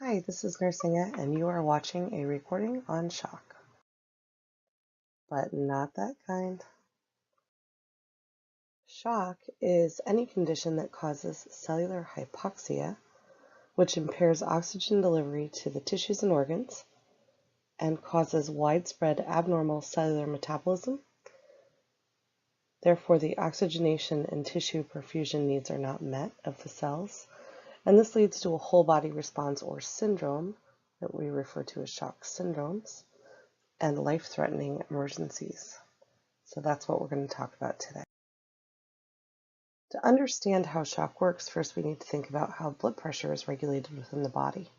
Hi, this is Nurse Inga, and you are watching a recording on shock. But not that kind. Shock is any condition that causes cellular hypoxia, which impairs oxygen delivery to the tissues and organs, and causes widespread abnormal cellular metabolism. Therefore, the oxygenation and tissue perfusion needs are not met of the cells, and this leads to a whole body response or syndrome that we refer to as shock syndromes, and life-threatening emergencies. So that's what we're going to talk about today. To understand how shock works, first we need to think about how blood pressure is regulated within the body.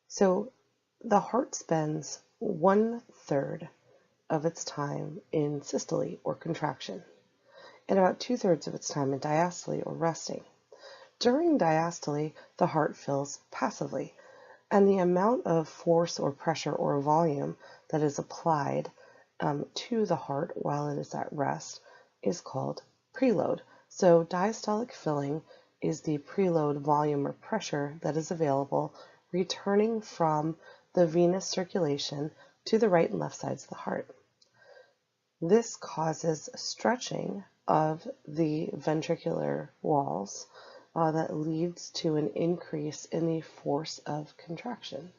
So the heart spends 1/3 of its time in systole or contraction, and about 2/3 of its time in diastole or resting. During diastole, the heart fills passively, and the amount of force or pressure or volume that is applied to the heart while it is at rest is called preload. So diastolic filling is the preload volume or pressure that is available returning from the venous circulation to the right and left sides of the heart. This causes stretching of the ventricular walls that leads to an increase in the force of contraction.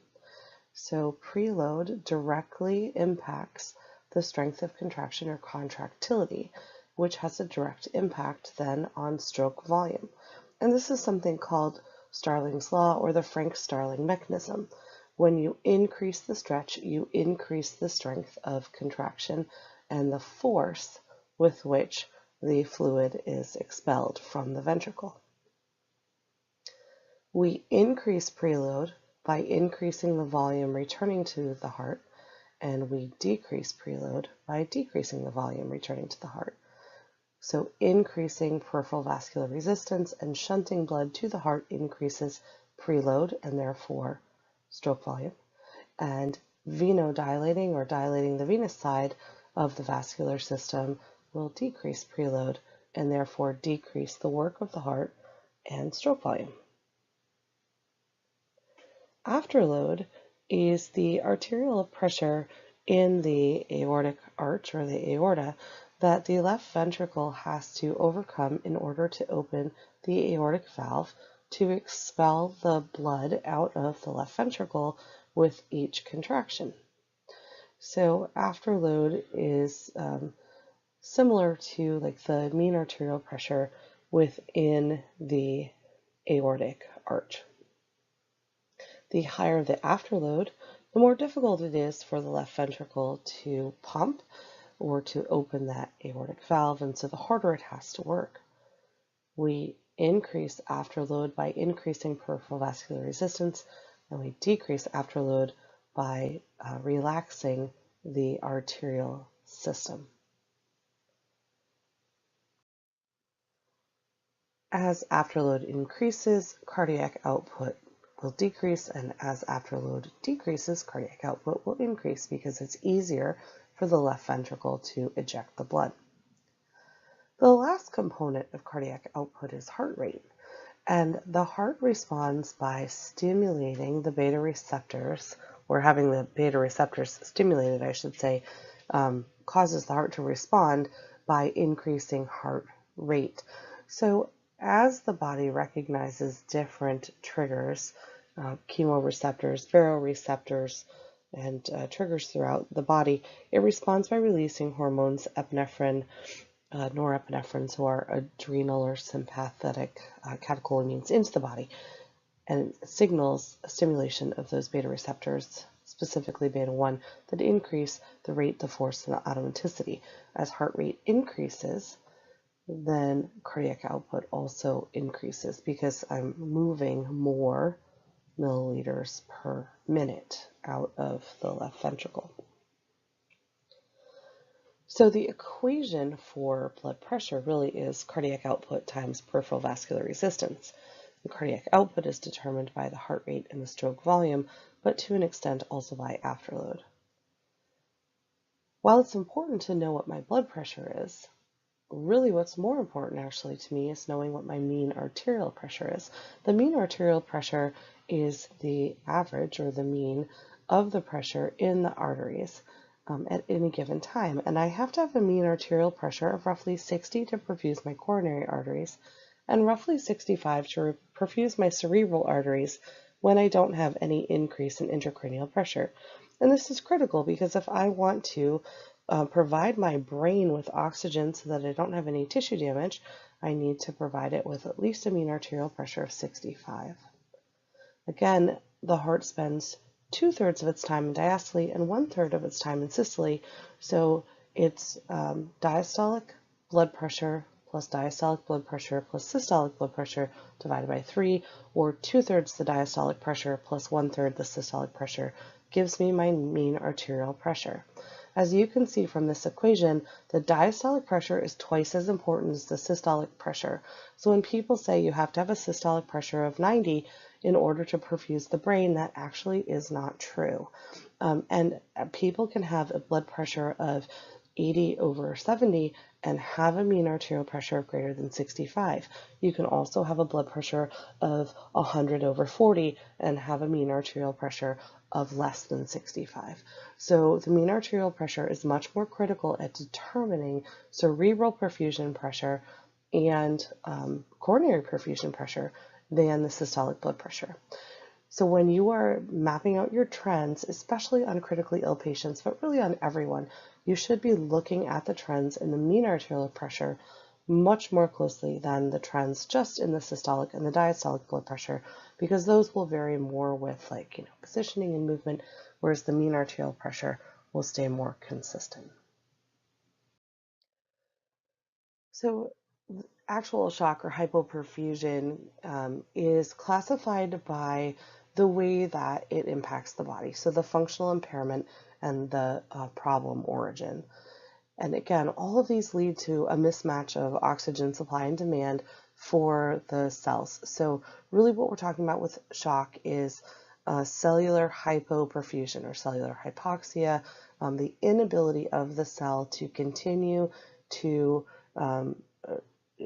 So preload directly impacts the strength of contraction or contractility, which has a direct impact then on stroke volume. And this is something called Starling's law or the Frank-Starling mechanism. When you increase the stretch, you increase the strength of contraction and the force with which the fluid is expelled from the ventricle. We increase preload by increasing the volume returning to the heart, and we decrease preload by decreasing the volume returning to the heart. So increasing peripheral vascular resistance and shunting blood to the heart increases preload and therefore stroke volume, and venodilating or dilating the venous side of the vascular system will decrease preload and therefore decrease the work of the heart and stroke volume. Afterload is the arterial pressure in the aortic arch or the aorta that the left ventricle has to overcome in order to open the aortic valve to expel the blood out of the left ventricle with each contraction. So afterload is similar to like the mean arterial pressure within the aortic arch. The higher the afterload, the more difficult it is for the left ventricle to pump or to open that aortic valve, and so the harder it has to work. We increase afterload by increasing peripheral vascular resistance, and we decrease afterload by relaxing the arterial system. As afterload increases, cardiac output will decrease, and as afterload decreases, cardiac output will increase because it's easier for the left ventricle to eject the blood. The last component of cardiac output is heart rate, and the heart responds by stimulating the beta receptors, or having the beta receptors stimulated, I should say, causes the heart to respond by increasing heart rate. So as the body recognizes different triggers, chemoreceptors, baroreceptors, and triggers throughout the body, it responds by releasing hormones, epinephrine, norepinephrine, so our adrenal or sympathetic catecholamines into the body, and it signals a stimulation of those beta receptors, specifically beta 1, that increase the rate, the force, and the automaticity. As heart rate increases, then cardiac output also increases because I'm moving more milliliters per minute out of the left ventricle. So the equation for blood pressure really is cardiac output times peripheral vascular resistance. The cardiac output is determined by the heart rate and the stroke volume, but to an extent also by afterload. While it's important to know what my blood pressure is, really what's more important actually to me is knowing what my mean arterial pressure is. The mean arterial pressure is the average or the mean of the pressure in the arteries at any given time. And I have to have a mean arterial pressure of roughly 60 to perfuse my coronary arteries and roughly 65 to perfuse my cerebral arteries when I don't have any increase in intracranial pressure. And this is critical because if I want to provide my brain with oxygen so that I don't have any tissue damage, I need to provide it with at least a mean arterial pressure of 65. Again, the heart spends 2/3 of its time in diastole and 1/3 of its time in systole, so it's diastolic blood pressure plus diastolic blood pressure plus systolic blood pressure divided by 3, or 2/3 the diastolic pressure plus 1/3 the systolic pressure gives me my mean arterial pressure. As you can see from this equation, the diastolic pressure is twice as important as the systolic pressure. So when people say you have to have a systolic pressure of 90 in order to perfuse the brain, that actually is not true. And people can have a blood pressure of 80/70 and have a mean arterial pressure of greater than 65. You can also have a blood pressure of 100/40 and have a mean arterial pressure of less than 65. So the mean arterial pressure is much more critical at determining cerebral perfusion pressure and coronary perfusion pressure than the systolic blood pressure. So when you are mapping out your trends, especially on critically ill patients, but really on everyone, you should be looking at the trends in the mean arterial pressure much more closely than the trends just in the systolic and the diastolic blood pressure, because those will vary more with positioning and movement, whereas the mean arterial pressure will stay more consistent. So actual shock or hypoperfusion is classified by the way that it impacts the body. So the functional impairment and the problem origin. And again, all of these lead to a mismatch of oxygen supply and demand for the cells. So really what we're talking about with shock is cellular hypoperfusion or cellular hypoxia, the inability of the cell to continue to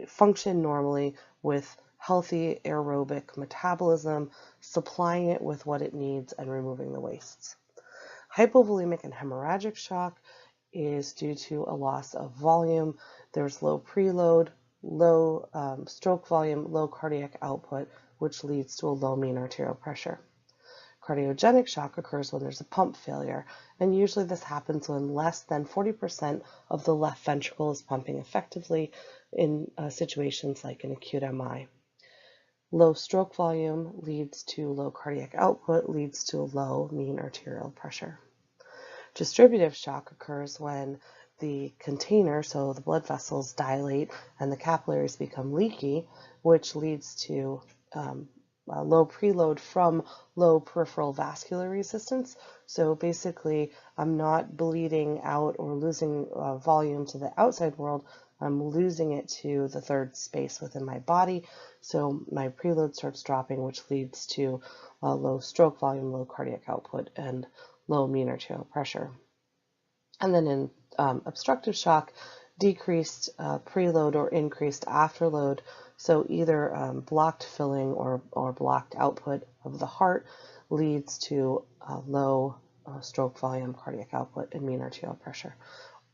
function normally with healthy aerobic metabolism, supplying it with what it needs and removing the wastes. Hypovolemic and hemorrhagic shock is due to a loss of volume. There's low preload, low stroke volume, low cardiac output, which leads to a low mean arterial pressure. Cardiogenic shock occurs when there's a pump failure, and usually this happens when less than 40% of the left ventricle is pumping effectively in situations like an acute MI. Low stroke volume leads to low cardiac output, leads to low mean arterial pressure. Distributive shock occurs when the container, so the blood vessels, dilate and the capillaries become leaky, which leads to low preload from low peripheral vascular resistance. So basically, I'm not bleeding out or losing volume to the outside world. I'm losing it to the third space within my body. So my preload starts dropping, which leads to low stroke volume, low cardiac output, and low mean arterial pressure. And then in obstructive shock, decreased preload or increased afterload, so either blocked filling or blocked output of the heart leads to low stroke volume, cardiac output, and mean arterial pressure.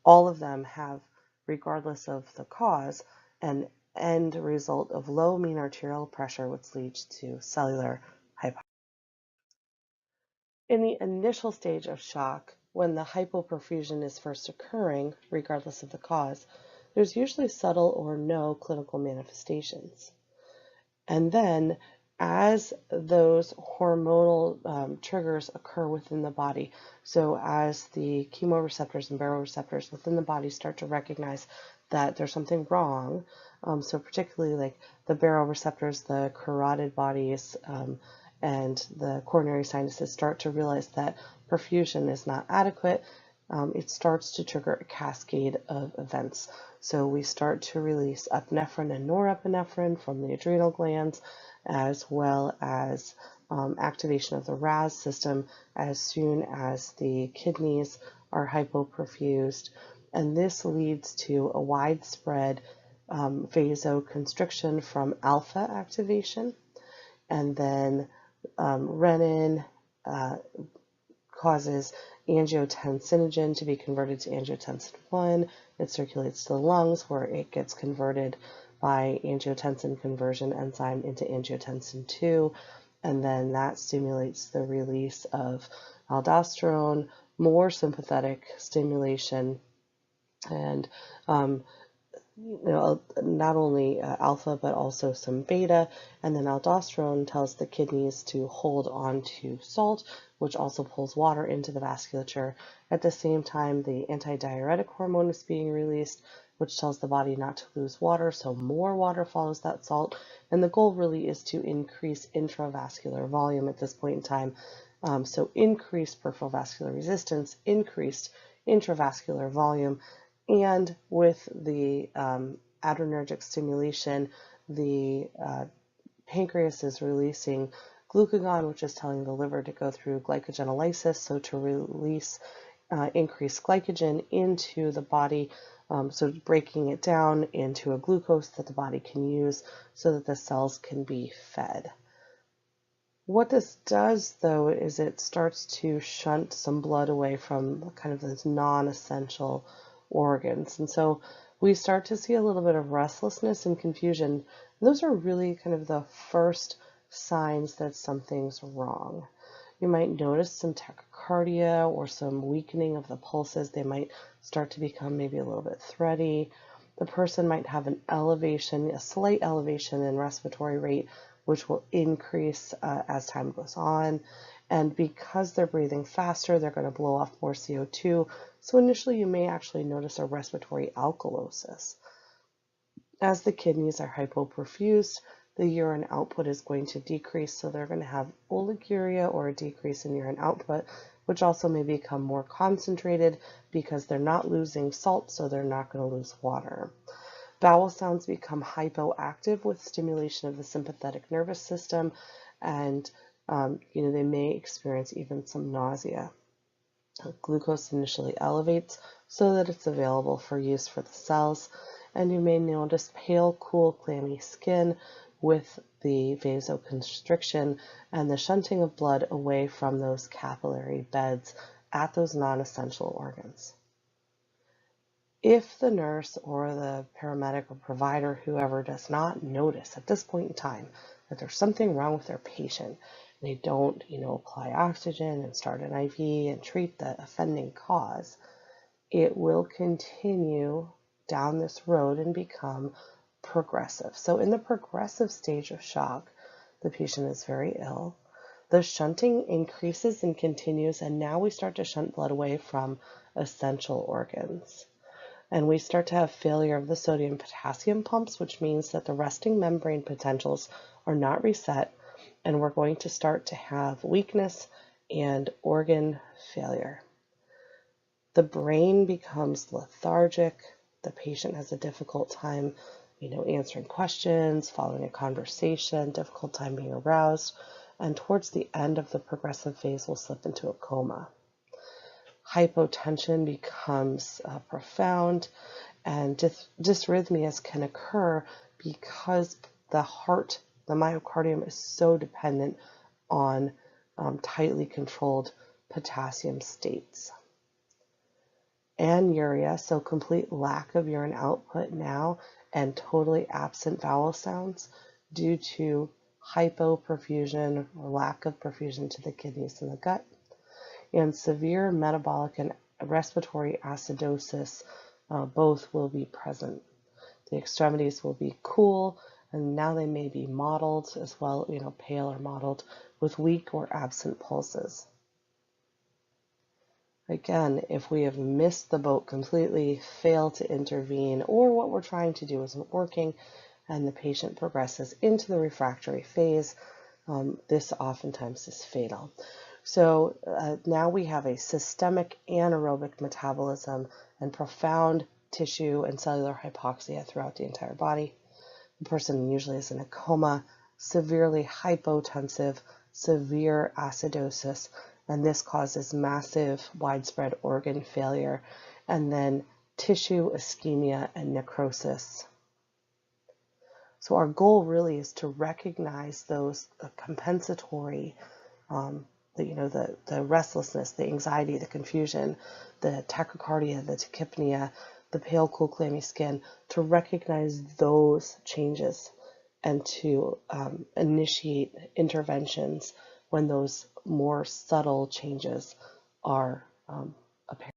All of them have, regardless of the cause, an end result of low mean arterial pressure, which leads to cellular hypoxia. In the initial stage of shock, when the hypoperfusion is first occurring, regardless of the cause, there's usually subtle or no clinical manifestations. And then as those hormonal triggers occur within the body, so as the chemoreceptors and baroreceptors within the body start to recognize that there's something wrong, so particularly like the baroreceptors, the carotid bodies, and the coronary sinuses start to realize that perfusion is not adequate, it starts to trigger a cascade of events. So we start to release epinephrine and norepinephrine from the adrenal glands, as well as activation of the RAS system as soon as the kidneys are hypoperfused. and this leads to a widespread vasoconstriction from alpha activation, and then renin causes angiotensinogen to be converted to angiotensin 1. It circulates to the lungs where it gets converted by angiotensin conversion enzyme into angiotensin 2, and then that stimulates the release of aldosterone, more sympathetic stimulation, and not only alpha but also some beta, and then aldosterone tells the kidneys to hold on to salt, which also pulls water into the vasculature. At the same time, the antidiuretic hormone is being released, which tells the body not to lose water, so more water follows that salt, and the goal really is to increase intravascular volume at this point in time. So increased peripheral vascular resistance, increased intravascular volume, and with the adrenergic stimulation, the pancreas is releasing glucagon, which is telling the liver to go through glycogenolysis, so to release increased glycogen into the body, so breaking it down into a glucose that the body can use so that the cells can be fed. What this does, though, is it starts to shunt some blood away from kind of those non-essential organs. And so we start to see a little bit of restlessness and confusion. Those are really kind of the first signs that something's wrong. You might notice some tachycardia or some weakening of the pulses. They might start to become maybe a little bit thready. The person might have an elevation, a slight elevation in respiratory rate, which will increase as time goes on. And because they're breathing faster, they're going to blow off more CO2. So initially you may actually notice a respiratory alkalosis. As the kidneys are hypoperfused, the urine output is going to decrease, so they're going to have oliguria or a decrease in urine output, which also may become more concentrated because they're not losing salt, so they're not going to lose water. Bowel sounds become hypoactive with stimulation of the sympathetic nervous system, and they may experience even some nausea. Glucose initially elevates so that it's available for use for the cells, and you may notice pale, cool, clammy skin with the vasoconstriction and the shunting of blood away from those capillary beds at those non-essential organs. If the nurse or the paramedic or provider, whoever, does not notice at this point in time that there's something wrong with their patient, and they don't, apply oxygen and start an IV and treat the offending cause, it will continue down this road and become progressive. So in the progressive stage of shock, the patient is very ill. The shunting increases and continues, and now we start to shunt blood away from essential organs. And we start to have failure of the sodium-potassium pumps, which means that the resting membrane potentials are not reset, and we're going to start to have weakness and organ failure. The brain becomes lethargic. The patient has a difficult time, answering questions, following a conversation, difficult time being aroused, and towards the end of the progressive phase will slip into a coma. Hypotension becomes profound, and dysrhythmias can occur because the heart, the myocardium, is so dependent on tightly controlled potassium states. Anuria, so complete lack of urine output now, and totally absent vowel sounds due to hypoperfusion or lack of perfusion to the kidneys and the gut. And severe metabolic and respiratory acidosis, both will be present. The extremities will be cool, and now they may be mottled as well, pale or mottled, with weak or absent pulses. Again, if we have missed the boat completely, failed to intervene, or what we're trying to do isn't working, and the patient progresses into the refractory phase, this oftentimes is fatal. So now we have a systemic anaerobic metabolism and profound tissue and cellular hypoxia throughout the entire body. The person usually is in a coma, severely hypotensive, severe acidosis, and this causes massive widespread organ failure, and then tissue ischemia and necrosis. So our goal really is to recognize those compensatory, the restlessness, the anxiety, the confusion, the tachycardia, the tachypnea, the pale, cool, clammy skin, to recognize those changes and to initiate interventions when those more subtle changes are apparent.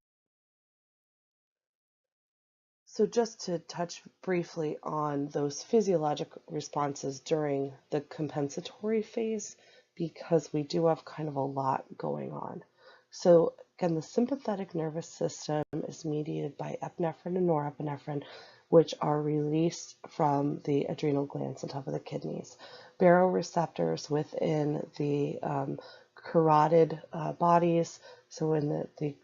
So just to touch briefly on those physiologic responses during the compensatory phase, because we do have kind of a lot going on. So again, the sympathetic nervous system is mediated by epinephrine and norepinephrine, which are released from the adrenal glands on top of the kidneys. Baroreceptors within the carotid bodies, so in the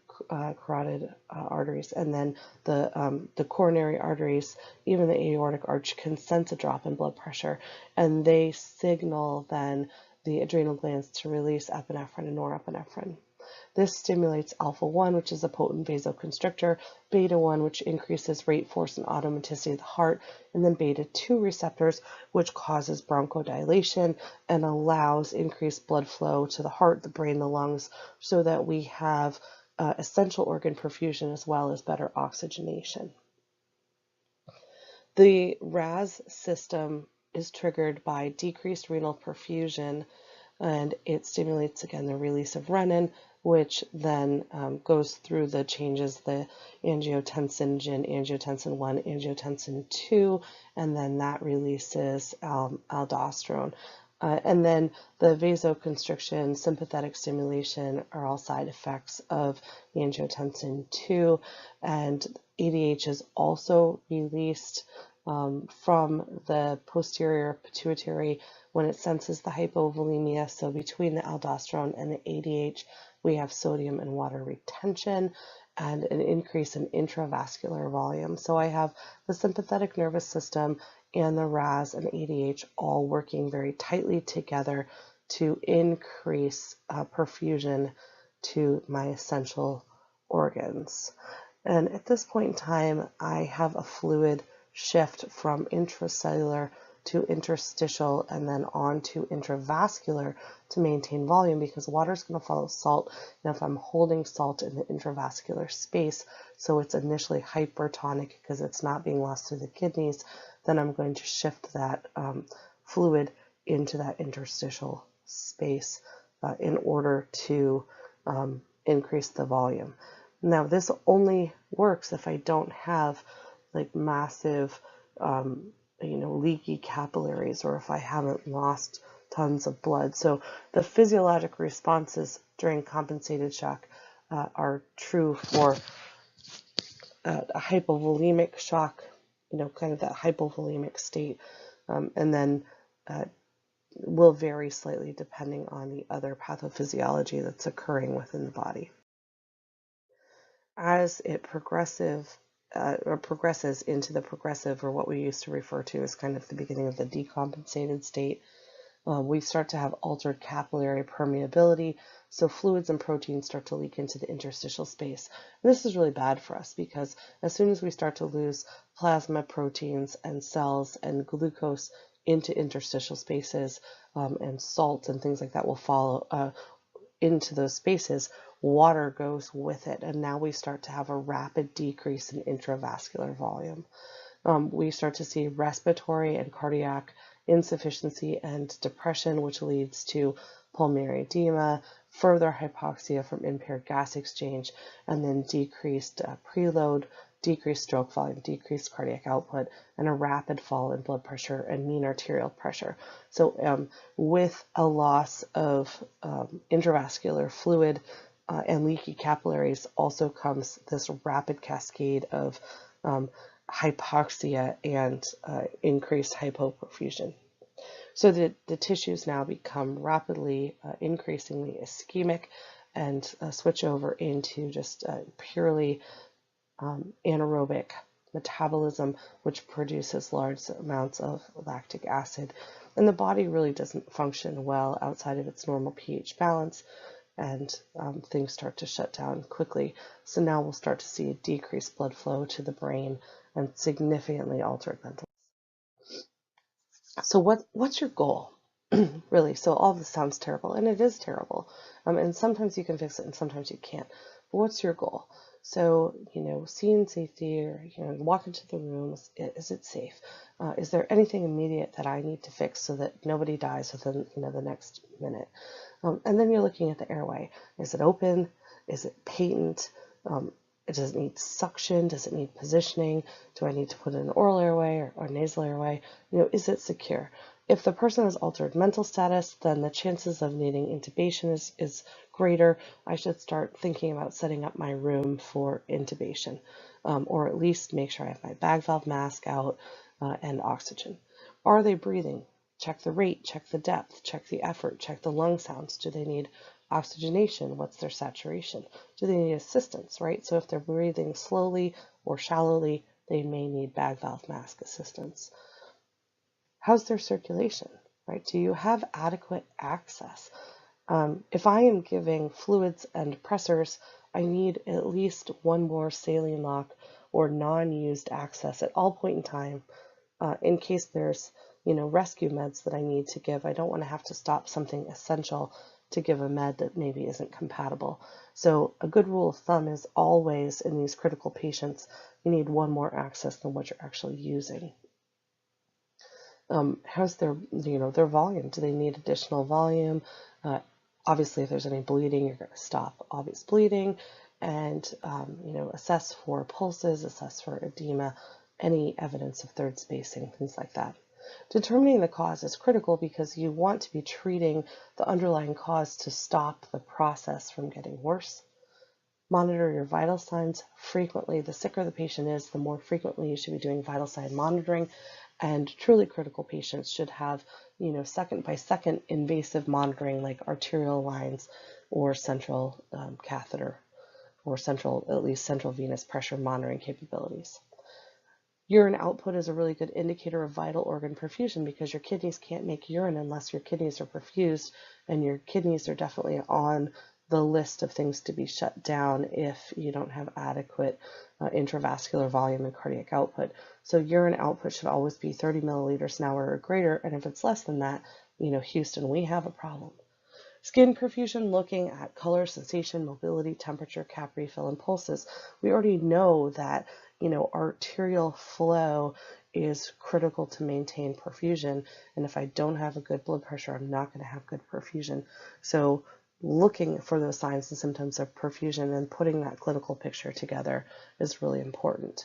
carotid arteries, and then the coronary arteries, even the aortic arch, can sense a drop in blood pressure, and they signal then the adrenal glands to release epinephrine and norepinephrine. This stimulates alpha-1, which is a potent vasoconstrictor, beta-1, which increases rate, force, and automaticity of the heart, and then beta-2 receptors, which causes bronchodilation and allows increased blood flow to the heart, the brain, the lungs, so that we have essential organ perfusion as well as better oxygenation. The RAS system is triggered by decreased renal perfusion, and it stimulates, again, the release of renin, which then goes through the changes, the angiotensinogen, angiotensin 1, angiotensin 2, and then that releases aldosterone. And then the vasoconstriction, sympathetic stimulation are all side effects of angiotensin 2, and ADH is also released from the posterior pituitary when it senses the hypovolemia. So between the aldosterone and the ADH, we have sodium and water retention and an increase in intravascular volume. So I have the sympathetic nervous system and the RAS and ADH all working very tightly together to increase perfusion to my essential organs. And at this point in time, I have a fluid shift from intracellular to interstitial and then on to intravascular to maintain volume, because water is going to follow salt. And if I'm holding salt in the intravascular space, so it's initially hypertonic because it's not being lost through the kidneys, then I'm going to shift that fluid into that interstitial space in order to increase the volume. Now, this only works if I don't have like massive leaky capillaries, or if I haven't lost tons of blood. So the physiologic responses during compensated shock are true for a hypovolemic shock, kind of that hypovolemic state, and then will vary slightly depending on the other pathophysiology that's occurring within the body. As it progresses into the progressive, or what we used to refer to as kind of the beginning of the decompensated state, we start to have altered capillary permeability, so fluids and proteins start to leak into the interstitial space. And this is really bad for us, because as soon as we start to lose plasma proteins and cells and glucose into interstitial spaces, and salt and things like that will follow into those spaces, water goes with it, and now we start to have a rapid decrease in intravascular volume. We start to see respiratory and cardiac insufficiency and depression, which leads to pulmonary edema, further hypoxia from impaired gas exchange, and then decreased preload, decreased stroke volume, decreased cardiac output, and a rapid fall in blood pressure and mean arterial pressure. So with a loss of intravascular fluid and leaky capillaries also comes this rapid cascade of hypoxia and increased hypoperfusion. So the tissues now become rapidly, increasingly ischemic, and switch over into just purely anaerobic metabolism, which produces large amounts of lactic acid. And the body really doesn't function well outside of its normal pH balance. and things start to shut down quickly. So now we'll start to see a decreased blood flow to the brain and significantly altered mental. So what's your goal? Really? So all of this sounds terrible, and it is terrible. And sometimes you can fix it and sometimes you can't. But what's your goal? So, seeing safety, or, walk into the room, is it safe? Is there anything immediate that I need to fix so that nobody dies within, the next minute? And then you're looking at the airway. Is it open? Is it patent? Does it need suction? Does it need positioning? Do I need to put in an oral airway or nasal airway? Is it secure? If the person has altered mental status, then the chances of needing intubation is greater. I should start thinking about setting up my room for intubation, or at least make sure I have my bag valve mask out and oxygen. Are they breathing? Check the rate, check the depth, check the effort, check the lung sounds. Do they need oxygenation? What's their saturation? Do they need assistance, right? So if they're breathing slowly or shallowly, they may need bag valve mask assistance. How's their circulation, right? Do you have adequate access? If I am giving fluids and pressors, I need at least one more saline lock or non-used access at all point in time in case there's rescue meds that I need to give. I don't want to have to stop something essential to give a med that maybe isn't compatible. So a good rule of thumb is always in these critical patients, you need one more access than what you're actually using. How's their volume? Do they need additional volume? Obviously, if there's any bleeding, you're going to stop obvious bleeding and, assess for pulses, assess for edema, any evidence of third spacing, things like that. Determining the cause is critical because you want to be treating the underlying cause to stop the process from getting worse. Monitor your vital signs frequently. The sicker the patient is, the more frequently you should be doing vital sign monitoring. And truly critical patients should have, second by second invasive monitoring like arterial lines or central catheter or at least central venous pressure monitoring capabilities. Urine output is a really good indicator of vital organ perfusion because your kidneys can't make urine unless your kidneys are perfused, and your kidneys are definitely on the list of things to be shut down if you don't have adequate intravascular volume and cardiac output. So urine output should always be 30 milliliters an hour or greater, and if it's less than that, Houston, we have a problem. Skin perfusion, looking at color, sensation, mobility, temperature, cap refill, and pulses. We already know that arterial flow is critical to maintain perfusion, and if I don't have a good blood pressure, I'm not going to have good perfusion. So looking for those signs and symptoms of perfusion and putting that clinical picture together is really important.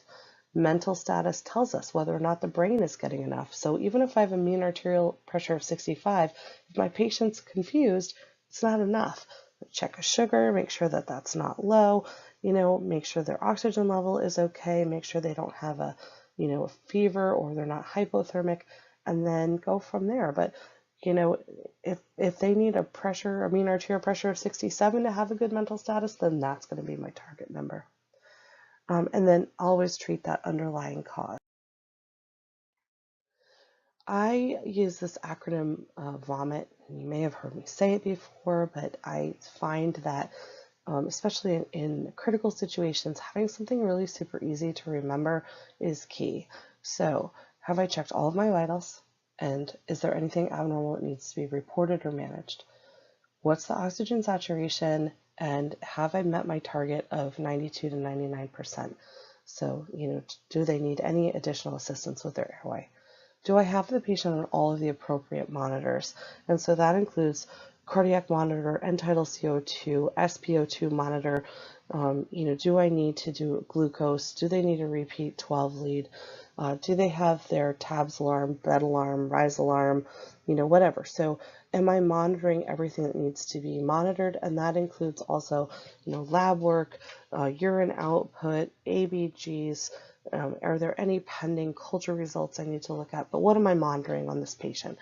Mental status tells us whether or not the brain is getting enough. So even if I have a mean arterial pressure of 65, if my patient's confused, it's not enough. Check a sugar, make sure that that's not low, make sure their oxygen level is okay, make sure they don't have a fever or they're not hypothermic, and then go from there. But if they need a mean arterial pressure of 67 to have a good mental status, then that's going to be my target number. And then always treat that underlying cause. I use this acronym VOMIT. You may have heard me say it before, but I find that especially in critical situations, having something really super easy to remember is key. So have I checked all of my vitals? And is there anything abnormal that needs to be reported or managed? What's the oxygen saturation? And have I met my target of 92 to 99%? So, do they need any additional assistance with their airway? Do I have the patient on all of the appropriate monitors? And so that includes cardiac monitor, end-tidal CO2, SpO2 monitor. Do I need to do glucose? Do they need a repeat 12 lead? Do they have their TABS alarm, bed alarm, rise alarm, whatever. So am I monitoring everything that needs to be monitored? And that includes also, lab work, urine output, ABGs. Are there any pending culture results I need to look at? But what am I monitoring on this patient?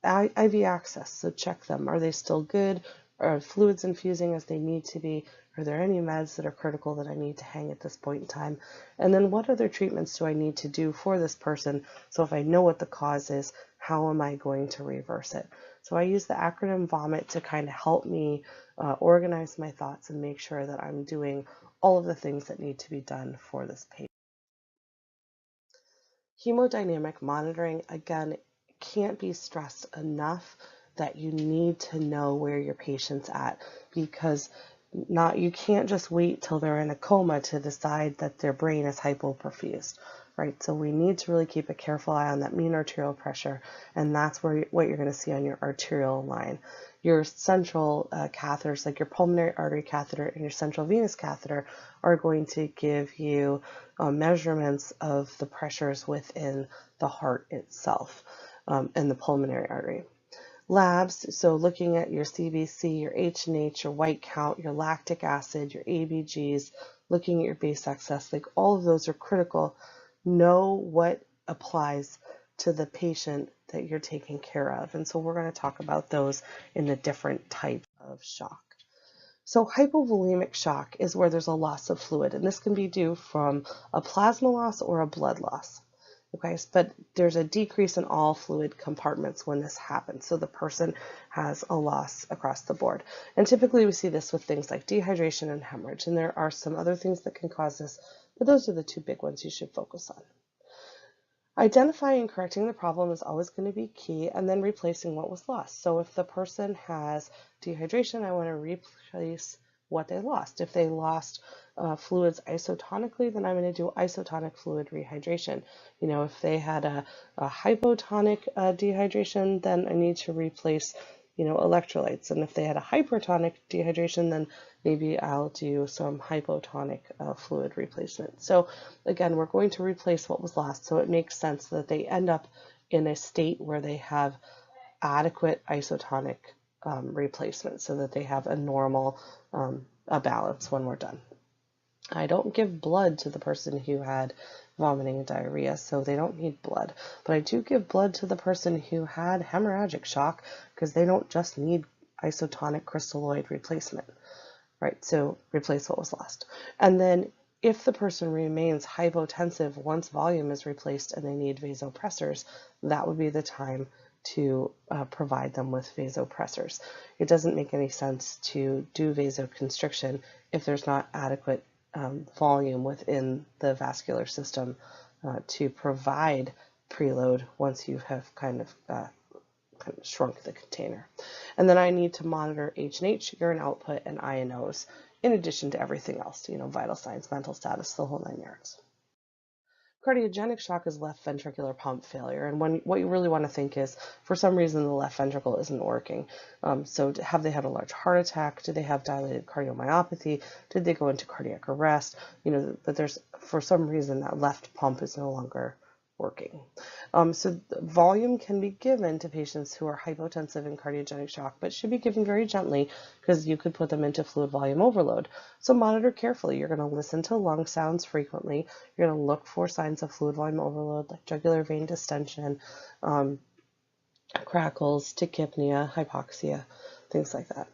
IV access, so check them. Are they still good? Are fluids infusing as they need to be? Are there any meds that are critical that I need to hang at this point in time? And then what other treatments do I need to do for this person? So if I know what the cause is, how am I going to reverse it? So I use the acronym VOMIT to kind of help me organize my thoughts and make sure that I'm doing all of the things that need to be done for this patient. Hemodynamic monitoring, again, can't be stressed enough that you need to know where your patient's at, because you can't just wait till they're in a coma to decide that their brain is hypoperfused, right? So we need to really keep a careful eye on that mean arterial pressure, and that's what you're going to see on your arterial line. Your central catheters, like your pulmonary artery catheter and your central venous catheter, are going to give you measurements of the pressures within the heart itself and the pulmonary artery. Labs, so looking at your CBC, your H&H, your white count, your lactic acid, your ABGs, looking at your base excess, like all of those are critical. Know what applies to the patient that you're taking care of. And so we're going to talk about those in the different types of shock. So hypovolemic shock is where there's a loss of fluid, and this can be due from a plasma loss or a blood loss. Okay, but there's a decrease in all fluid compartments when this happens. So the person has a loss across the board. And typically we see this with things like dehydration and hemorrhage. And there are some other things that can cause this, but those are the two big ones you should focus on. Identifying and correcting the problem is always going to be key, and then replacing what was lost. So if the person has dehydration, I want to replace what they lost. If they lost fluids isotonically, then I'm going to do isotonic fluid rehydration. You know, if they had a hypotonic dehydration, then I need to replace, you know, electrolytes. And if they had a hypertonic dehydration, then maybe I'll do some hypotonic fluid replacement. So again, we're going to replace what was lost, so it makes sense that they end up in a state where they have adequate isotonic replacement, so that they have a normal a balance when we're done. I don't give blood to the person who had vomiting and diarrhea, so they don't need blood. But I do give blood to the person who had hemorrhagic shock, because they don't just need isotonic crystalloid replacement, right? So replace what was lost. And then if the person remains hypotensive once volume is replaced and they need vasopressors, that would be the time to provide them with vasopressors. It doesn't make any sense to do vasoconstriction if there's not adequate volume within the vascular system to provide preload once you have kind of shrunk the container. And then I need to monitor H&H, urine output, and INOs, in addition to everything else, you know, vital signs, mental status, the whole 9 yards. Cardiogenic shock is left ventricular pump failure, and what you really want to think is, for some reason, the left ventricle isn't working. So have they had a large heart attack? Do they have dilated cardiomyopathy? Did they go into cardiac arrest? You know, but there's, for some reason, that left pump is no longer working. So volume can be given to patients who are hypotensive in cardiogenic shock, but should be given very gently, because you could put them into fluid volume overload. So monitor carefully. You're going to listen to lung sounds frequently. You're going to look for signs of fluid volume overload, like jugular vein distension, crackles, tachypnea, hypoxia, things like that.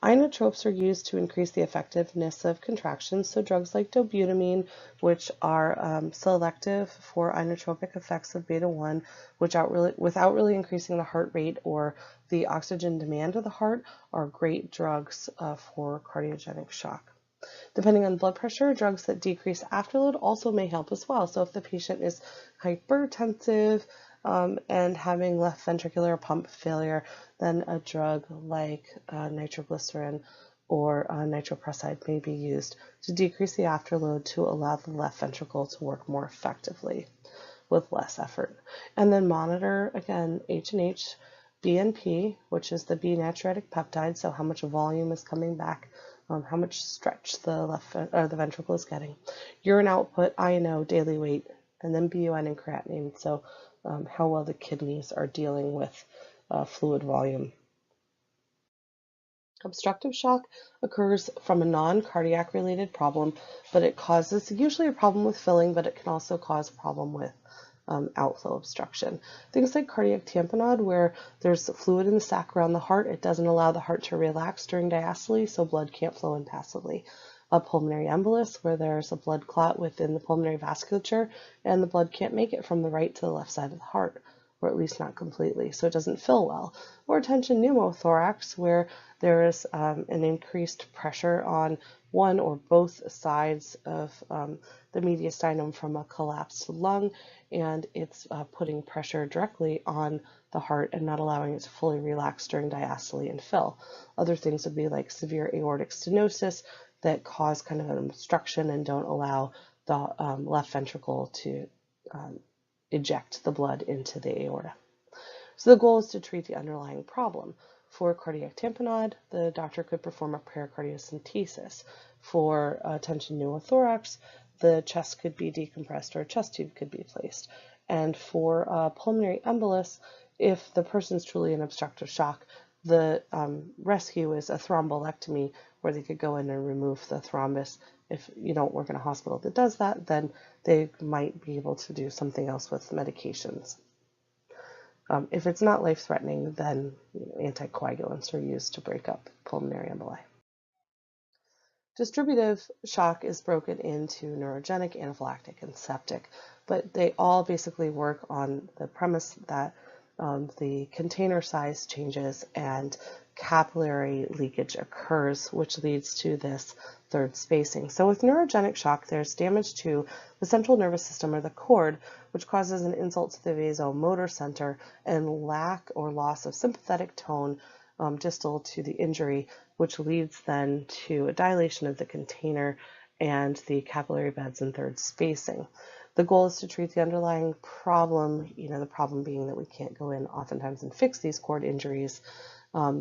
Inotropes are used to increase the effectiveness of contractions, so drugs like dobutamine, which are selective for inotropic effects of beta-1, without really increasing the heart rate or the oxygen demand of the heart, are great drugs for cardiogenic shock. Depending on blood pressure, drugs that decrease afterload also may help as well. So if the patient is hypertensive and having left ventricular pump failure, then a drug like nitroglycerin or nitroprusside may be used to decrease the afterload to allow the left ventricle to work more effectively with less effort. And then monitor, again, H&H, BNP, which is the B natriuretic peptide, so how much volume is coming back, how much stretch the ventricle is getting, urine output, INO, daily weight, and then BUN and creatinine, so how well the kidneys are dealing with fluid volume. Obstructive shock occurs from a non-cardiac related problem, but it causes usually a problem with filling, but it can also cause a problem with outflow obstruction. Things like cardiac tamponade, where there's fluid in the sac around the heart, it doesn't allow the heart to relax during diastole, so blood can't flow in passively. A pulmonary embolus, where there's a blood clot within the pulmonary vasculature and the blood can't make it from the right to the left side of the heart, or at least not completely, so it doesn't fill well. Or tension pneumothorax, where there is an increased pressure on one or both sides of the mediastinum from a collapsed lung, and it's putting pressure directly on the heart and not allowing it to fully relax during diastole and fill. Other things would be like severe aortic stenosis that cause kind of an obstruction and don't allow the left ventricle to eject the blood into the aorta. So the goal is to treat the underlying problem. For cardiac tamponade, the doctor could perform a pericardiocentesis. For tension pneumothorax, the chest could be decompressed or a chest tube could be placed. And for pulmonary embolus, if the person's truly in obstructive shock, the rescue is a thrombolectomy, where they could go in and remove the thrombus. If you don't work in a hospital that does that, then they might be able to do something else with medications. If it's not life-threatening, then anticoagulants are used to break up pulmonary emboli. Distributive shock is broken into neurogenic, anaphylactic, and septic, but they all basically work on the premise that the container size changes and capillary leakage occurs, which leads to this third spacing. So with neurogenic shock, there's damage to the central nervous system or the cord, which causes an insult to the vasomotor center and lack or loss of sympathetic tone distal to the injury, which leads then to a dilation of the container and the capillary beds and third spacing. The goal is to treat the underlying problem, the problem being that we can't go in oftentimes and fix these cord injuries.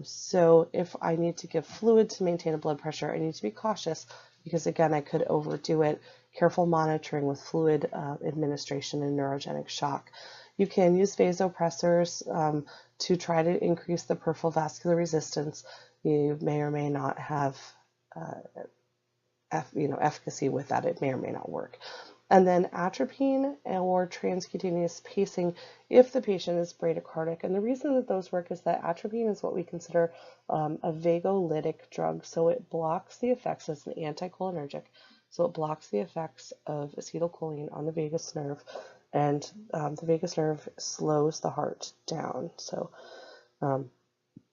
So if I need to give fluid to maintain a blood pressure, I need to be cautious because, again, I could overdo it. Careful monitoring with fluid administration in neurogenic shock. You can use vasopressors to try to increase the peripheral vascular resistance. You may or may not have efficacy with that. It may or may not work. And then atropine or transcutaneous pacing if the patient is bradycardic. And the reason that those work is that atropine is what we consider a vagolytic drug. So it blocks the effects as an anticholinergic. So it blocks the effects of acetylcholine on the vagus nerve, and the vagus nerve slows the heart down. So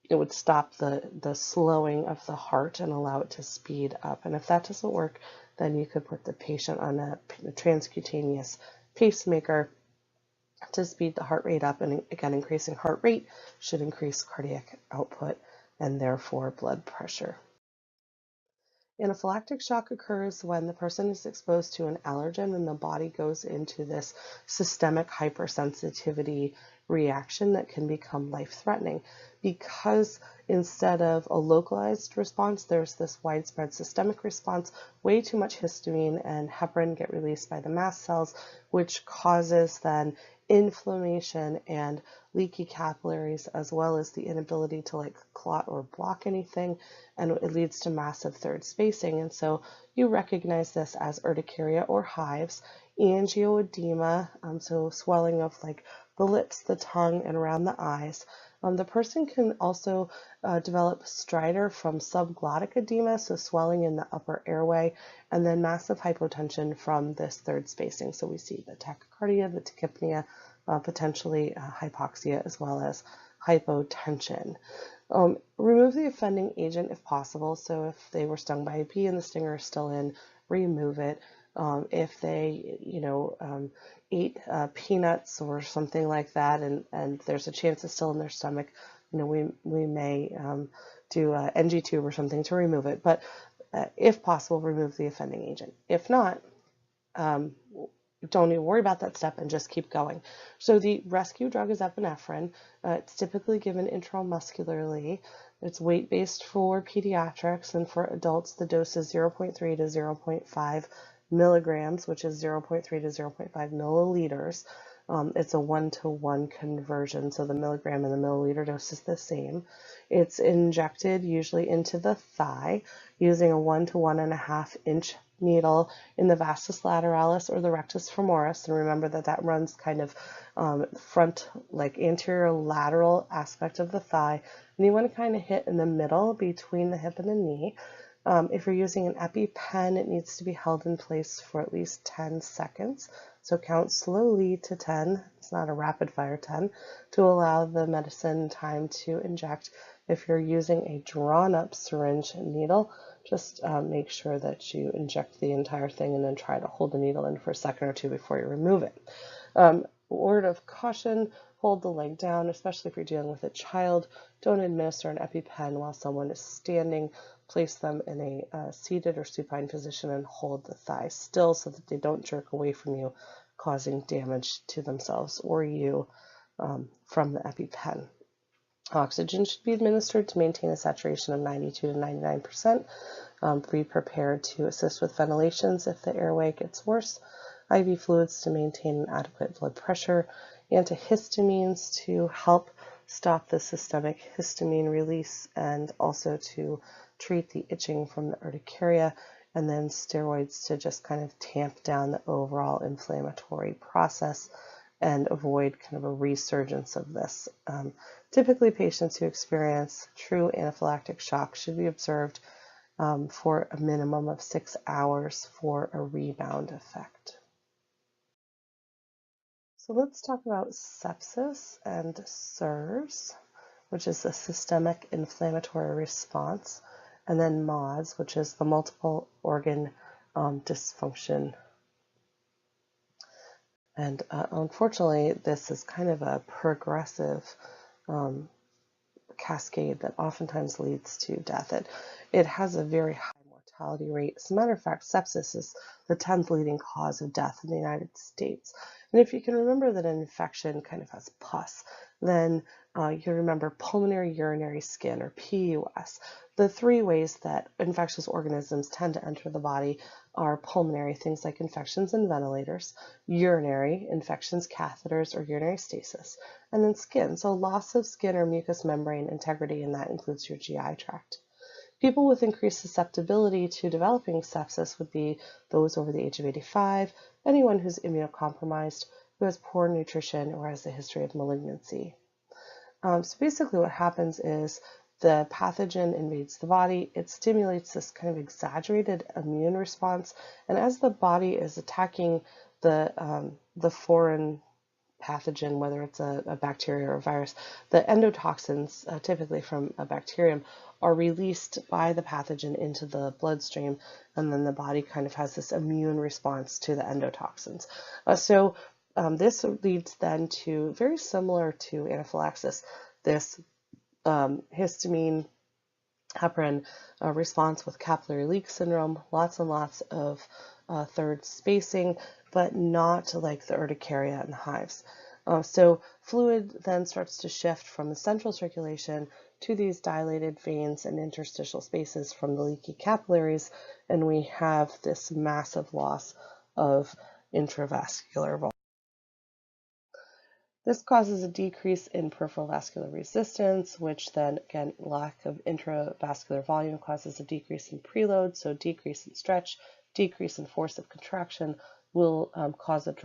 it would stop the slowing of the heart and allow it to speed up. And if that doesn't work, then you could put the patient on a transcutaneous pacemaker to speed the heart rate up. And again, increasing heart rate should increase cardiac output and therefore blood pressure. Anaphylactic shock occurs when the person is exposed to an allergen and the body goes into this systemic hypersensitivity reaction that can become life-threatening, because instead of a localized response, there's this widespread systemic response. Way too much histamine and heparin get released by the mast cells, which causes then inflammation and leaky capillaries, as well as the inability to clot or block anything, and it leads to massive third spacing. And so you recognize this as urticaria or hives, angioedema, so swelling of the lips, the tongue, and around the eyes. The person can also develop stridor from subglottic edema, so swelling in the upper airway, and then massive hypotension from this third spacing. So we see the tachycardia, the tachypnea, potentially hypoxia, as well as hypotension. Remove the offending agent if possible. So if they were stung by a bee and the stinger is still in, remove it. If they, ate peanuts or something like that, and there's a chance it's still in their stomach, we may do a NG tube or something to remove it. But if possible, remove the offending agent. If not, don't even worry about that step and just keep going. So the rescue drug is epinephrine. It's typically given intramuscularly. It's weight-based for pediatrics, and for adults, the dose is 0.3 to 0.5 milligrams, which is 0.3 to 0.5 milliliters. It's a 1-to-1 conversion, so the milligram and the milliliter dose is the same. It's injected usually into the thigh using a 1 to 1.5 inch needle in the vastus lateralis or the rectus femoris, and remember that that runs kind of front, like anterior lateral aspect of the thigh, and you want to kind of hit in the middle between the hip and the knee. If you're using an EpiPen, it needs to be held in place for at least 10 seconds. So count slowly to 10, it's not a rapid fire 10, to allow the medicine time to inject. If you're using a drawn up syringe needle, just make sure that you inject the entire thing and then try to hold the needle in for a second or two before you remove it. Word of caution, hold the leg down, especially if you're dealing with a child. Don't administer an EpiPen while someone is standing. Place them in a seated or supine position and hold the thigh still so that they don't jerk away from you, causing damage to themselves or you from the EpiPen. Oxygen should be administered to maintain a saturation of 92 to 99%. Be prepared to assist with ventilations if the airway gets worse. IV fluids to maintain an adequate blood pressure. Antihistamines to help stop the systemic histamine release and also to treat the itching from the urticaria, and then steroids to just kind of tamp down the overall inflammatory process and avoid kind of a resurgence of this. Typically, patients who experience true anaphylactic shock should be observed for a minimum of 6 hours for a rebound effect. So let's talk about sepsis and SIRS, which is the systemic inflammatory response, and then MODS, which is the multiple organ dysfunction. And unfortunately, this is kind of a progressive cascade that oftentimes leads to death. It has a very high mortality rate. As a matter of fact, sepsis is the 10th leading cause of death in the United States. And if you can remember that an infection kind of has pus, then you can remember pulmonary urinary skin, or PUS. The three ways that infectious organisms tend to enter the body are pulmonary, things like infections and ventilators, urinary, infections, catheters, or urinary stasis, and then skin, so loss of skin or mucous membrane integrity, and that includes your GI tract. People with increased susceptibility to developing sepsis would be those over the age of 85, anyone who's immunocompromised, who has poor nutrition, or has a history of malignancy. So basically what happens is the pathogen invades the body, it stimulates this kind of exaggerated immune response, and as the body is attacking the foreign pathogen, whether it's a bacteria or a virus, the endotoxins, typically from a bacterium, are released by the pathogen into the bloodstream, and then the body kind of has this immune response to the endotoxins. This leads then to, very similar to anaphylaxis, this histamine heparin response with capillary leak syndrome, lots and lots of third spacing, but not like the urticaria and hives. So fluid then starts to shift from the central circulation to these dilated veins and interstitial spaces from the leaky capillaries, and we have this massive loss of intravascular volume. This causes a decrease in peripheral vascular resistance, which then, again, lack of intravascular volume causes a decrease in preload, so decrease in stretch, decrease in force of contraction will cause a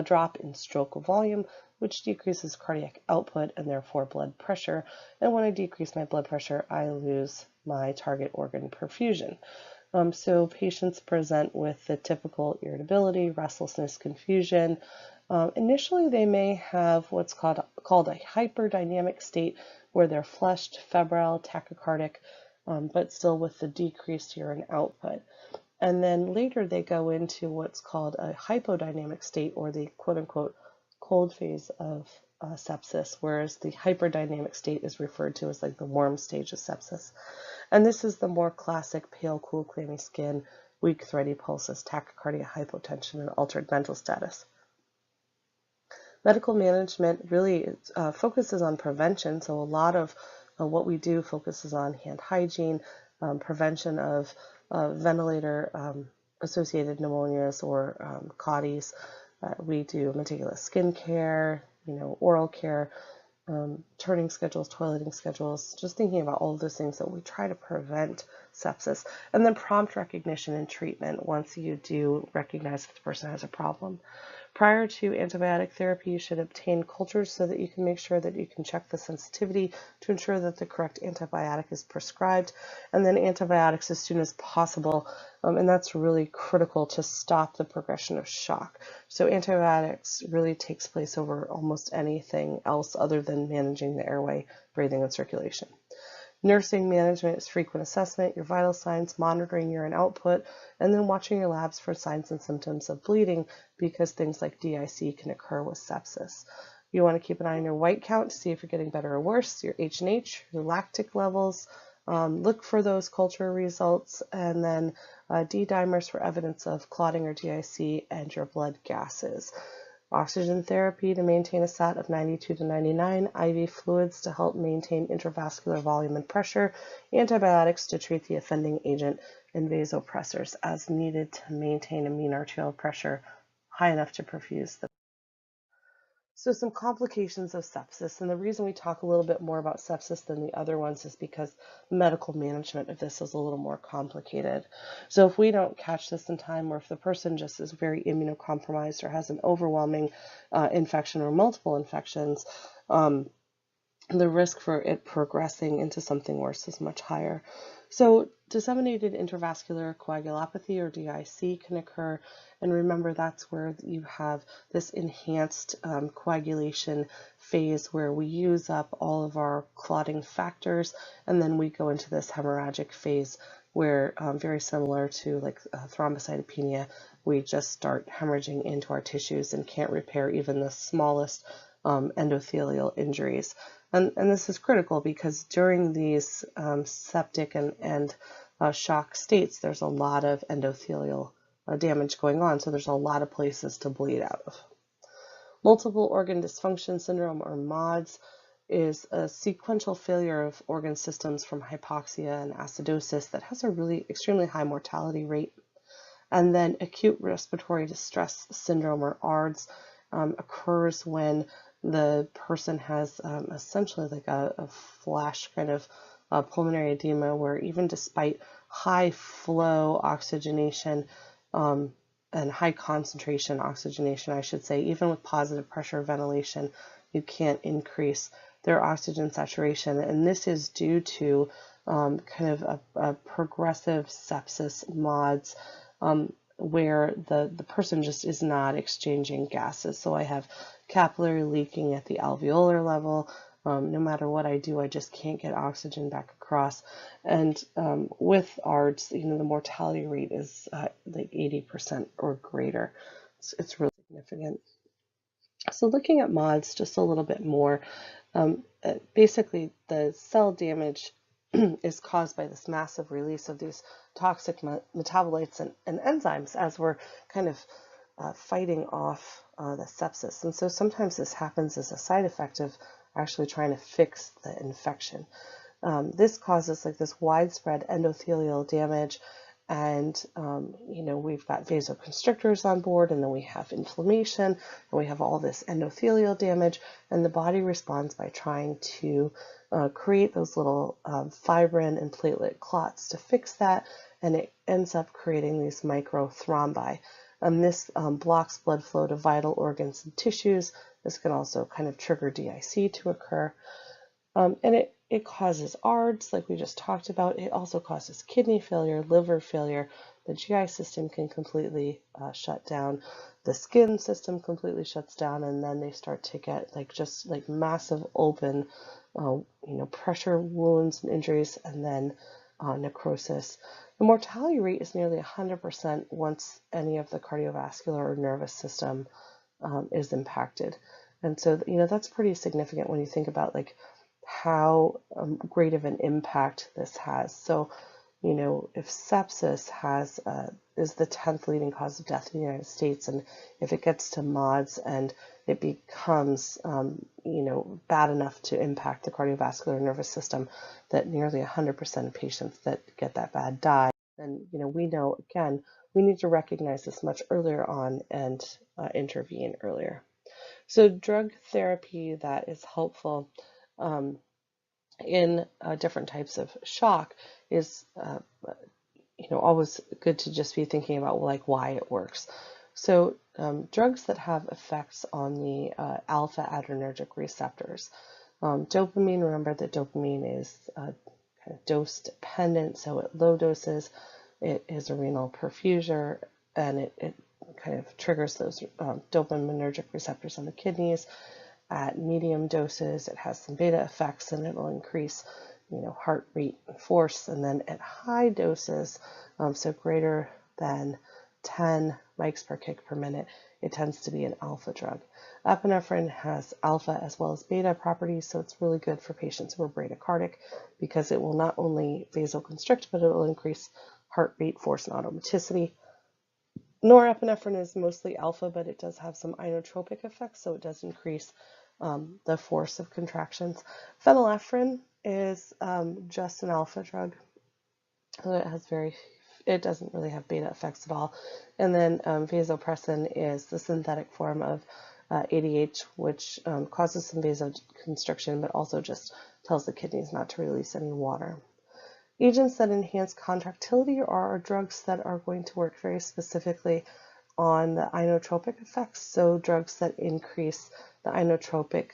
drop in stroke volume, which decreases cardiac output and therefore blood pressure. And when I decrease my blood pressure, I lose my target organ perfusion. So patients present with the typical irritability, restlessness, confusion. Initially, they may have what's called a hyperdynamic state, where they're flushed, febrile, tachycardic, but still with the decreased urine output. And then later they go into what's called a hypodynamic state, or the quote-unquote cold phase of sepsis, whereas the hyperdynamic state is referred to as like the warm stage of sepsis. And this is the more classic pale, cool, clammy skin, weak, thready pulses, tachycardia, hypotension, and altered mental status. Medical management really focuses on prevention, so a lot of what we do focuses on hand hygiene, prevention of ventilator-associated pneumonias or CAUTIs. We do meticulous skin care, oral care, turning schedules, toileting schedules, just thinking about all of those things that we try to prevent sepsis. And then prompt recognition and treatment once you do recognize that the person has a problem. Prior to antibiotic therapy, you should obtain cultures so that you can make sure that you can check the sensitivity to ensure that the correct antibiotic is prescribed, and then antibiotics as soon as possible. And that's really critical to stop the progression of shock. So antibiotics really takes place over almost anything else other than managing the airway, breathing, and circulation. Nursing management is frequent assessment, your vital signs, monitoring urine output, and then watching your labs for signs and symptoms of bleeding, because things like DIC can occur with sepsis. You want to keep an eye on your white count to see if you're getting better or worse, your H&H, your lactic levels. Look for those culture results, and then D-dimers for evidence of clotting or DIC, and your blood gases. Oxygen therapy to maintain a SAT of 92 to 99, IV fluids to help maintain intravascular volume and pressure, antibiotics to treat the offending agent, and vasopressors as needed to maintain a mean arterial pressure high enough to perfuse the. So some complications of sepsis, and the reason we talk a little bit more about sepsis than the other ones is because medical management of this is a little more complicated. So if we don't catch this in time, or if the person just is very immunocompromised or has an overwhelming infection or multiple infections, the risk for it progressing into something worse is much higher. So disseminated intravascular coagulopathy, or DIC, can occur, and remember that's where you have this enhanced coagulation phase where we use up all of our clotting factors, and then we go into this hemorrhagic phase where, very similar to like thrombocytopenia, we just start hemorrhaging into our tissues and can't repair even the smallest endothelial injuries. And this is critical because during these septic and shock states, there's a lot of endothelial damage going on, so there's a lot of places to bleed out of. Multiple organ dysfunction syndrome, or MODS, is a sequential failure of organ systems from hypoxia and acidosis that has a really extremely high mortality rate. And then acute respiratory distress syndrome, or ARDS, occurs when the person has essentially like a flash kind of pulmonary edema, where even despite high flow oxygenation and high concentration oxygenation, I should say, even with positive pressure ventilation, you can't increase their oxygen saturation. And this is due to kind of a progressive sepsis, MODS, where the person just is not exchanging gases. So I have capillary leaking at the alveolar level. No matter what I do, I just can't get oxygen back across. And with ARDS, the mortality rate is like 80% or greater. It's really significant. So looking at MODS just a little bit more, basically the cell damage is caused by this massive release of these toxic metabolites and enzymes as we're kind of fighting off the sepsis. And so sometimes this happens as a side effect of actually trying to fix the infection. This causes like this widespread endothelial damage, and we've got vasoconstrictors on board, and then we have inflammation, and we have all this endothelial damage, and the body responds by trying to create those little fibrin and platelet clots to fix that, and it ends up creating these microthrombi. This blocks blood flow to vital organs and tissues. This can also kind of trigger DIC to occur. And it causes ARDS, like we just talked about. It also causes kidney failure, liver failure. The GI system can completely shut down. The skin system completely shuts down, and then they start to get just massive open, pressure wounds and injuries, and then necrosis. The mortality rate is nearly 100% once any of the cardiovascular or nervous system is impacted. And so, that's pretty significant when you think about how great of an impact this has. So, if sepsis is the 10th leading cause of death in the United States, and if it gets to MODS and it becomes, bad enough to impact the cardiovascular nervous system that nearly 100% of patients that get that bad die, then, we know, again, we need to recognize this much earlier on and intervene earlier. So drug therapy that is helpful in different types of shock is always good to just be thinking about like why it works. So drugs that have effects on the alpha adrenergic receptors. Dopamine, remember that dopamine is kind of dose dependent, so at low doses it is a renal perfuser, and it kind of triggers those dopaminergic receptors on the kidneys. At medium doses, it has some beta effects, and it'll increase, heart rate and force. And then at high doses, so greater than 10 mics per kg per minute, it tends to be an alpha drug. Epinephrine has alpha as well as beta properties, so it's really good for patients who are bradycardic because it will not only vasoconstrict, but it will increase heart rate, force, and automaticity. Norepinephrine is mostly alpha, but it does have some inotropic effects, so it does increase the force of contractions. Phenylephrine is just an alpha drug. It doesn't really have beta effects at all. And then vasopressin is the synthetic form of ADH, which causes some vasoconstriction, but also just tells the kidneys not to release any water. Agents that enhance contractility are drugs that are going to work very specifically on the inotropic effects, so drugs that increase the inotropic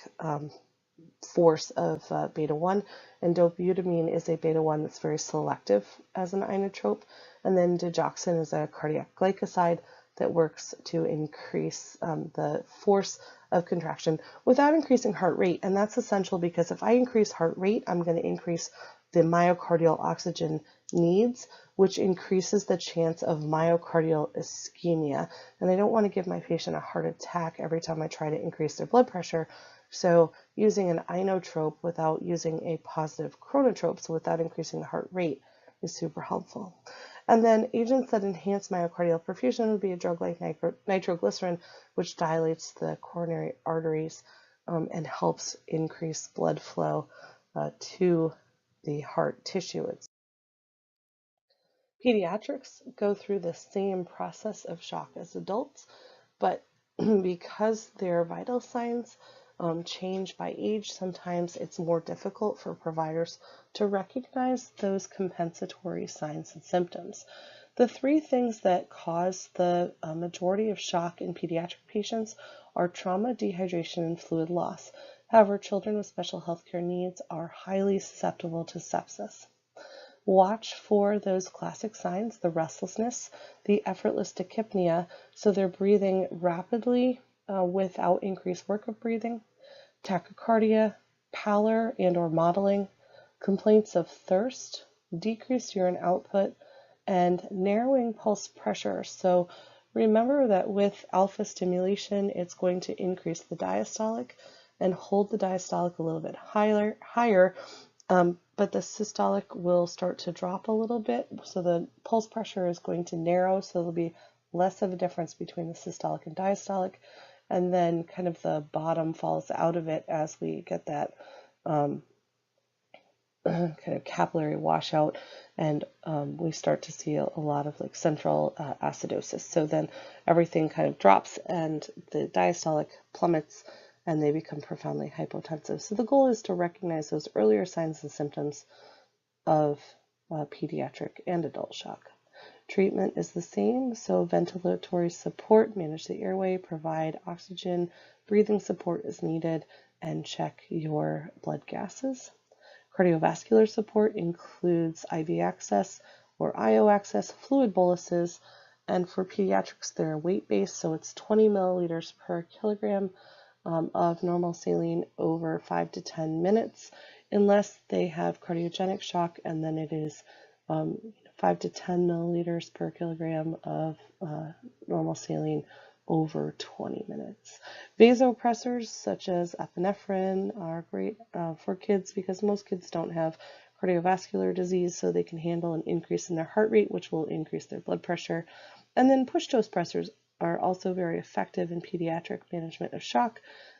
force of beta-1, and dobutamine is a beta-1 that's very selective as an inotrope, and then digoxin is a cardiac glycoside that works to increase the force of contraction without increasing heart rate, and that's essential because if I increase heart rate, I'm going to increase the myocardial oxygen needs, which increases the chance of myocardial ischemia. And I don't want to give my patient a heart attack every time I try to increase their blood pressure. So using an inotrope without using a positive chronotrope, so without increasing the heart rate, is super helpful. And then agents that enhance myocardial perfusion would be a drug like nitroglycerin, which dilates the coronary arteries and helps increase blood flow to the heart tissue. Pediatrics go through the same process of shock as adults, but because their vital signs change by age, sometimes it's more difficult for providers to recognize those compensatory signs and symptoms. The three things that cause the majority of shock in pediatric patients are trauma, dehydration, and fluid loss. However, children with special healthcare needs are highly susceptible to sepsis. Watch for those classic signs, the restlessness, the effortless tachypnea, so they're breathing rapidly without increased work of breathing, tachycardia, pallor and or mottling, complaints of thirst, decreased urine output, and narrowing pulse pressure. So remember that with alpha stimulation, it's going to increase the diastolic and hold the diastolic a little bit higher, but the systolic will start to drop a little bit, so the pulse pressure is going to narrow, so there'll be less of a difference between the systolic and diastolic, and then kind of the bottom falls out of it as we get that kind of capillary washout, and we start to see a lot of like central acidosis. So then everything kind of drops and the diastolic plummets and they become profoundly hypotensive. So the goal is to recognize those earlier signs and symptoms of pediatric and adult shock. Treatment is the same, so ventilatory support, manage the airway, provide oxygen, breathing support is needed, and check your blood gases. Cardiovascular support includes IV access or IO access, fluid boluses, and for pediatrics they're weight-based, so it's 20 milliliters per kilogram of normal saline over 5 to 10 minutes, unless they have cardiogenic shock, and then it is 5 to 10 milliliters per kilogram of normal saline over 20 minutes. Vasopressors such as epinephrine are great for kids because most kids don't have cardiovascular disease, so they can handle an increase in their heart rate, which will increase their blood pressure. And then push-dose pressors are also very effective in pediatric management of shock,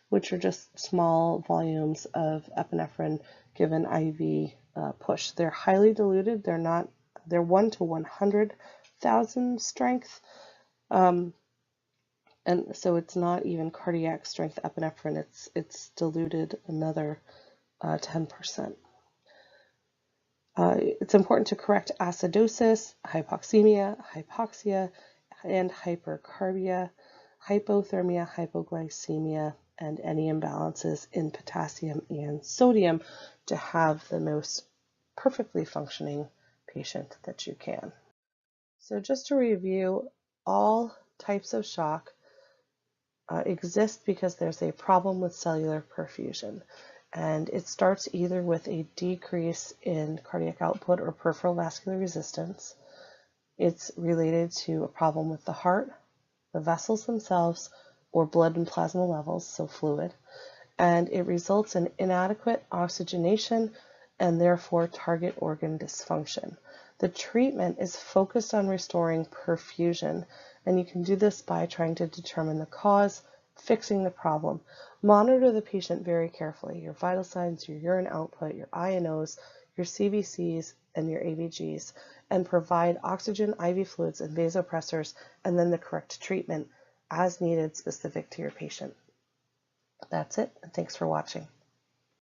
which are just small volumes of epinephrine given IV push. They're highly diluted. They're 1 to 100,000 strength. And so it's not even cardiac strength epinephrine, it's diluted another 10%. It's important to correct acidosis, hypoxemia, hypoxia, and hypercarbia, hypothermia, hypoglycemia, and any imbalances in potassium and sodium to have the most perfectly functioning patient that you can. So just to review, all types of shock exist because there's a problem with cellular perfusion. And it starts either with a decrease in cardiac output or peripheral vascular resistance. It's related to a problem with the heart, the vessels themselves, or blood and plasma levels, so fluid. And it results in inadequate oxygenation and therefore target organ dysfunction. The treatment is focused on restoring perfusion, and you can do this by trying to determine the cause, fixing the problem. Monitor the patient very carefully, your vital signs, your urine output, your INOs, your CVCs, and your ABGs, and provide oxygen, IV fluids, and vasopressors, and then the correct treatment as needed specific to your patient. That's it, and thanks for watching.